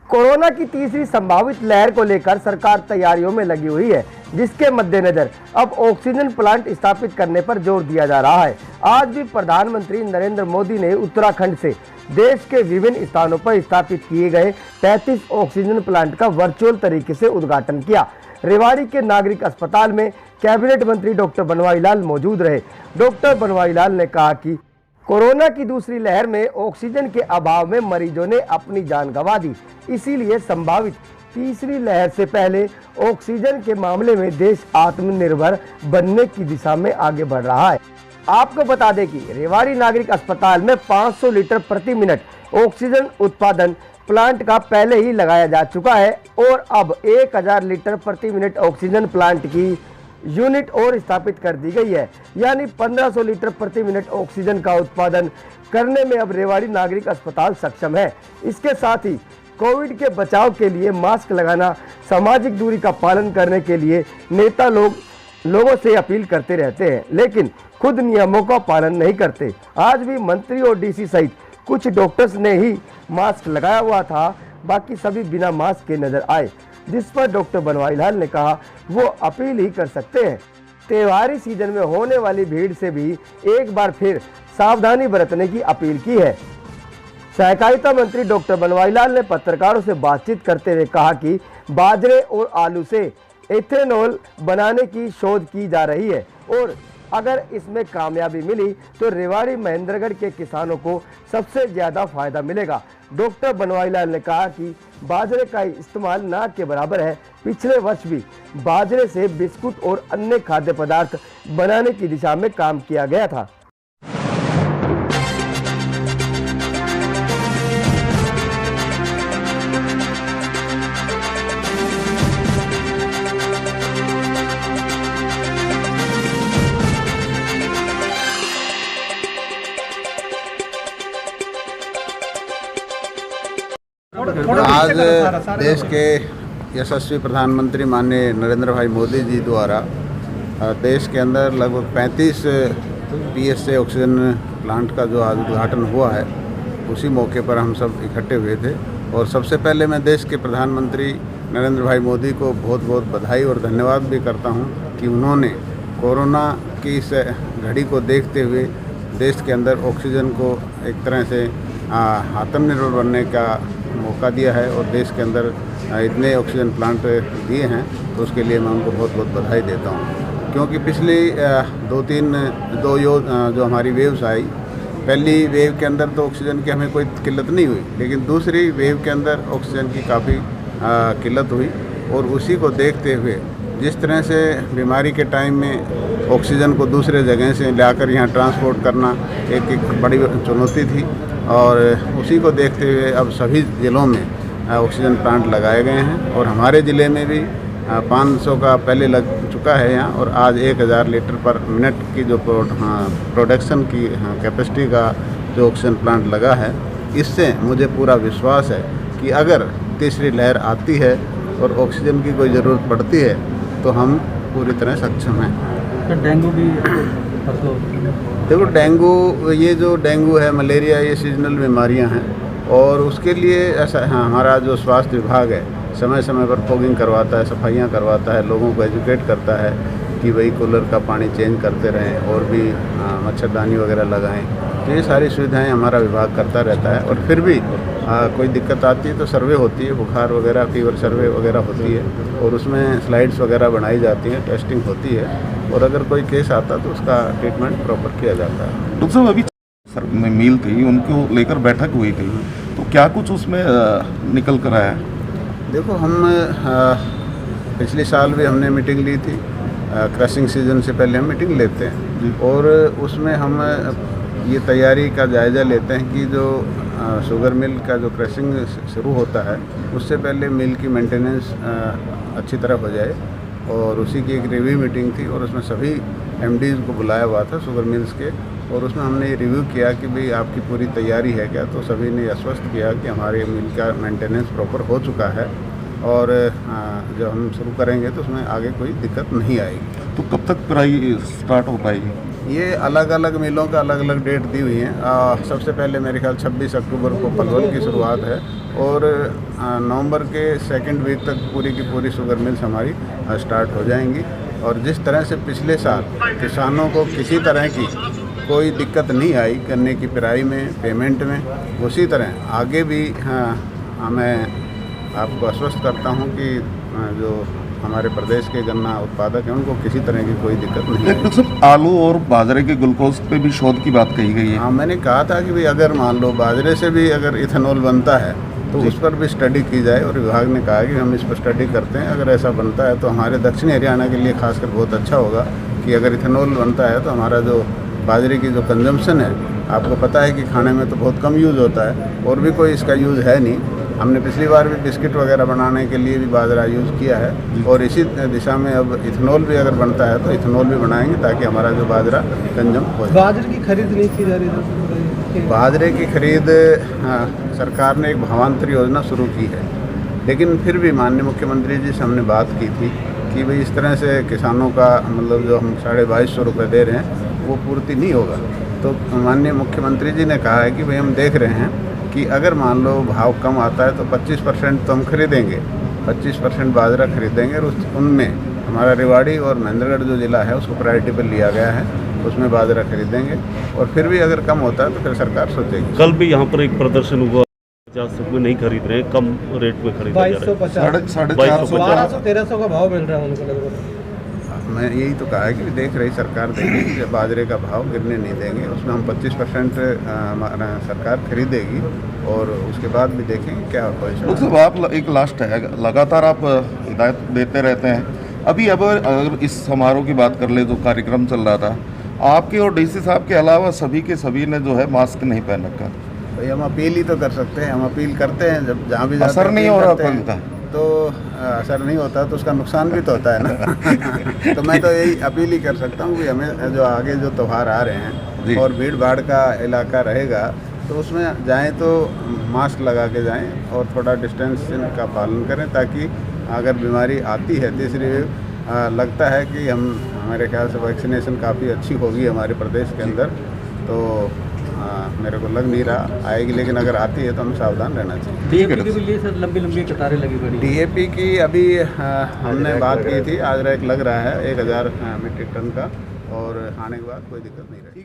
Corona की तीसरी संभावित लहर को लेकर सरकार तैयारियों में लगी हुई है, जिसके मद्देनजर अब ऑक्सीजन प्लांट स्थापित करने पर जोर दिया जा रहा है। आज भी प्रधानमंत्री नरेंद्र मोदी ने उत्तराखंड से देश के विभिन्न स्थानों पर स्थापित किए गए 33 ऑक्सीजन प्लांट का वर्चुअल तरीके से उद्घाटन किया। रेवाड़ी के नागरिक अस्पताल में कैबिनेट मंत्री डॉक्टर बनवारी लाल मौजूद रहे। डॉक्टर बनवारी लाल ने कहा कि कोरोना की दूसरी लहर में ऑक्सीजन के अभाव में मरीजों ने अपनी जान गंवा दी, इसीलिए संभावित तीसरी लहर से पहले ऑक्सीजन के मामले में देश आत्मनिर्भर बनने की दिशा में आगे बढ़ रहा है। आपको बता दें कि रेवाड़ी नागरिक अस्पताल में 500 लीटर प्रति मिनट ऑक्सीजन उत्पादन प्लांट का पहले ही लगाया जा चुका है और अब 1000 लीटर प्रति मिनट ऑक्सीजन प्लांट की यूनिट और स्थापित कर दी गई है, यानी 1500 लीटर प्रति मिनट ऑक्सीजन का उत्पादन करने में अब रेवाड़ी नागरिक अस्पताल सक्षम है। इसके साथ ही कोविड के बचाव के लिए मास्क लगाना, सामाजिक दूरी का पालन करने के लिए नेता लोगों से अपील करते रहते हैं, लेकिन खुद नियमों का पालन नहीं करते। आज भी मंत्री और डीसी सहित कुछ डॉक्टर्स ने ही मास्क लगाया हुआ था, बाकी सभी बिना मास्क के नजर आए, जिस पर डॉक्टर बनवारी लाल ने कहा वो अपील ही कर सकते हैं। त्योहारी सीजन में होने वाली भीड़ से भी एक बार फिर सावधानी बरतने की अपील की है। सहकारिता मंत्री डॉक्टर बनवारी लाल ने पत्रकारों से बातचीत करते हुए कहा कि बाजरे और आलू से एथेनॉल बनाने की शोध की जा रही है और अगर इसमें कामयाबी मिली तो रेवाड़ी महेंद्रगढ़ के किसानों को सबसे ज्यादा फायदा मिलेगा। डॉक्टर बनवारी लाल ने कहा कि बाजरे का इस्तेमाल ना के बराबर है। पिछले वर्ष भी बाजरे से बिस्कुट और अन्य खाद्य पदार्थ बनाने की दिशा में काम किया गया था। आज देश के यशस्वी प्रधानमंत्री माननीय नरेंद्र भाई मोदी जी द्वारा देश के अंदर लगभग 35 पीएसए ऑक्सीजन प्लांट का जो आज उद्घाटन हुआ है, उसी मौके पर हम सब इकट्ठे हुए थे। और सबसे पहले मैं देश के प्रधानमंत्री नरेंद्र भाई मोदी को बहुत बहुत बधाई और धन्यवाद भी करता हूं कि उन्होंने कोरोना की इस घड़ी को देखते हुए देश के अंदर ऑक्सीजन को एक तरह से आत्मनिर्भर बनने का मौका दिया है और देश के अंदर इतने ऑक्सीजन प्लांट दिए हैं, तो उसके लिए मैं उनको बहुत बहुत बधाई देता हूं। क्योंकि पिछली जो हमारी वेव्स आई, पहली वेव के अंदर तो ऑक्सीजन की हमें कोई किल्लत नहीं हुई, लेकिन दूसरी वेव के अंदर ऑक्सीजन की काफ़ी किल्लत हुई। और उसी को देखते हुए जिस तरह से बीमारी के टाइम में ऑक्सीजन को दूसरे जगह से लाकर यहाँ ट्रांसपोर्ट करना एक बड़ी चुनौती थी, और उसी को देखते हुए अब सभी ज़िलों में ऑक्सीजन प्लांट लगाए गए हैं। और हमारे ज़िले में भी 500 का पहले लग चुका है यहाँ, और आज 1000 लीटर पर मिनट की जो प्रोडक्शन की कैपेसिटी का जो ऑक्सीजन प्लांट लगा है, इससे मुझे पूरा विश्वास है कि अगर तीसरी लहर आती है और ऑक्सीजन की कोई ज़रूरत पड़ती है तो हम पूरी तरह सक्षम हैं। डेंगू भी देखो, ये जो डेंगू है, मलेरिया, ये सीजनल बीमारियां हैं, और उसके लिए ऐसा हमारा जो स्वास्थ्य विभाग है समय समय पर फॉगिंग करवाता है, सफाइयां करवाता है, लोगों को एजुकेट करता है कि भाई कूलर का पानी चेंज करते रहें और भी मच्छरदानी वगैरह लगाएं। तो ये सारी सुविधाएं हमारा विभाग करता रहता है। और फिर भी कोई दिक्कत आती है तो सर्वे होती है, बुखार वगैरह, फीवर सर्वे वगैरह होती है, और उसमें स्लाइड्स वगैरह बनाई जाती हैं, टेस्टिंग होती है, और अगर कोई केस आता तो उसका ट्रीटमेंट प्रॉपर किया जाता है। डॉक्टर साहब, अभी सर में मील थी, उनको लेकर बैठक हुई थी, तो क्या कुछ उसमें निकल कर आया? देखो, हम पिछले साल भी हमने मीटिंग ली थी, क्रशिंग सीजन से पहले हम मीटिंग लेते हैं, और उसमें हम ये तैयारी का जायज़ा लेते हैं कि जो शुगर मिल का जो क्रशिंग शुरू होता है, उससे पहले मिल की मेंटेनेंस अच्छी तरह हो जाए। और उसी की एक रिव्यू मीटिंग थी, और उसमें सभी एमडीज़ को बुलाया हुआ था शुगर मिल्स के, और उसमें हमने ये रिव्यू किया कि भाई आपकी पूरी तैयारी है क्या। तो सभी ने आश्वस्त किया कि हमारे मिल का मेंटेनेंस प्रॉपर हो चुका है, और जब हम शुरू करेंगे तो उसमें आगे कोई दिक्कत नहीं आएगी। तो कब तक पेराई स्टार्ट हो पाएगी? ये अलग अलग मिलों का अलग अलग डेट दी हुई हैं। सबसे पहले मेरे ख्याल 26 अक्टूबर को पलवल की शुरुआत है और नवंबर के सेकंड वीक तक पूरी की पूरी शुगर मिल्स हमारी स्टार्ट हो जाएंगी। और जिस तरह से पिछले साल किसानों को किसी तरह की कोई दिक्कत नहीं आई गन्ने की पेराई में, पेमेंट में, उसी तरह आगे भी मैं आपको आश्वस्त करता हूं कि जो हमारे प्रदेश के गन्ना उत्पादक हैं उनको किसी तरह की कोई दिक्कत नहीं है। सिर्फ आलू और बाजरे के ग्लूकोज पे भी शोध की बात कही गई है। हाँ, मैंने कहा था कि भाई अगर मान लो बाजरे से भी अगर इथेनॉल बनता है तो उस पर भी स्टडी की जाए और विभाग ने कहा कि हम इस पर स्टडी करते हैं। अगर ऐसा बनता है तो हमारे दक्षिणी हरियाणा के लिए खासकर बहुत अच्छा होगा कि अगर इथेनॉल बनता है तो हमारा जो बाजरे की जो कंजम्पशन है, आपको पता है कि खाने में तो बहुत कम यूज़ होता है और भी कोई इसका यूज़ है नहीं। हमने पिछली बार भी बिस्किट वगैरह बनाने के लिए भी बाजरा यूज़ किया है और इसी दिशा में अब इथेनॉल भी अगर बनता है तो इथेनॉल भी बनाएंगे ताकि हमारा जो बाजरा कंज्यूम हो जाए। बाजरे की खरीद नहीं की जा रही थी। बाजरे की खरीद सरकार ने एक भावांतर योजना शुरू की है, लेकिन फिर भी माननीय मुख्यमंत्री जी से हमने बात की थी कि भाई इस तरह से किसानों का मतलब जो हम 2250 रुपये दे रहे हैं वो पूर्ति नहीं होगा। तो माननीय मुख्यमंत्री जी ने कहा है कि भाई हम देख रहे हैं कि अगर मान लो भाव कम आता है तो 25% तो हम खरीदेंगे, 25% बाजरा खरीदेंगे और उनमें हमारा रेवाड़ी और महेंद्रगढ़ जो ज़िला है उसको प्रायोरिटी पर लिया गया है, उसमें बाजरा खरीदेंगे और फिर भी अगर कम होता है तो फिर सरकार सोचेगी। कल भी यहाँ पर एक प्रदर्शन हुआ, 50 रुपये नहीं खरीद रहे हैं, कम रेट में खरीदा जा रहा है। 2250 1200-1300 का भाव मिल रहा है उनको लगभग। मैं यही तो कहा है कि देख रही सरकार देखेगी कि बाजरे का भाव गिरने नहीं देंगे, उसमें हम 25% सरकार खरीदेगी और उसके बाद भी देखेंगे क्या होगा। मतलब आप एक लास्ट है, लगातार आप हिदायत देते रहते हैं। अभी अब अगर इस समारोह की बात कर ले जो कार्यक्रम चल रहा था, आपके और डीसी साहब के अलावा सभी के सभी ने जो है मास्क नहीं पहन रखा। भाई हम अपील ही तो कर सकते हैं, हम अपील करते हैं जब जहाँ भी असर नहीं हो रहा तो असर नहीं होता तो उसका नुकसान भी तो होता है ना। तो मैं तो यही अपील ही कर सकता हूँ कि हमें जो आगे जो त्यौहार आ रहे हैं और भीड़ भाड़ का इलाका रहेगा तो उसमें जाएं तो मास्क लगा के जाएं और थोड़ा डिस्टेंस का पालन करें ताकि अगर बीमारी आती है तीसरी लगता है कि हमारे ख्याल से वैक्सीनेशन काफ़ी अच्छी होगी हमारे प्रदेश के अंदर, तो मेरे को लग नहीं रहा आएगी, लेकिन अगर आती है तो हमें सावधान रहना चाहिए। डीएपी की भी लिए सर लंबी लंबी कतारें लगी पड़ी। डीएपी की अभी हमने बात की थी, आज रैक लग रहा है 1000 मीट्रिक टन का और आने के बाद कोई दिक्कत नहीं रही।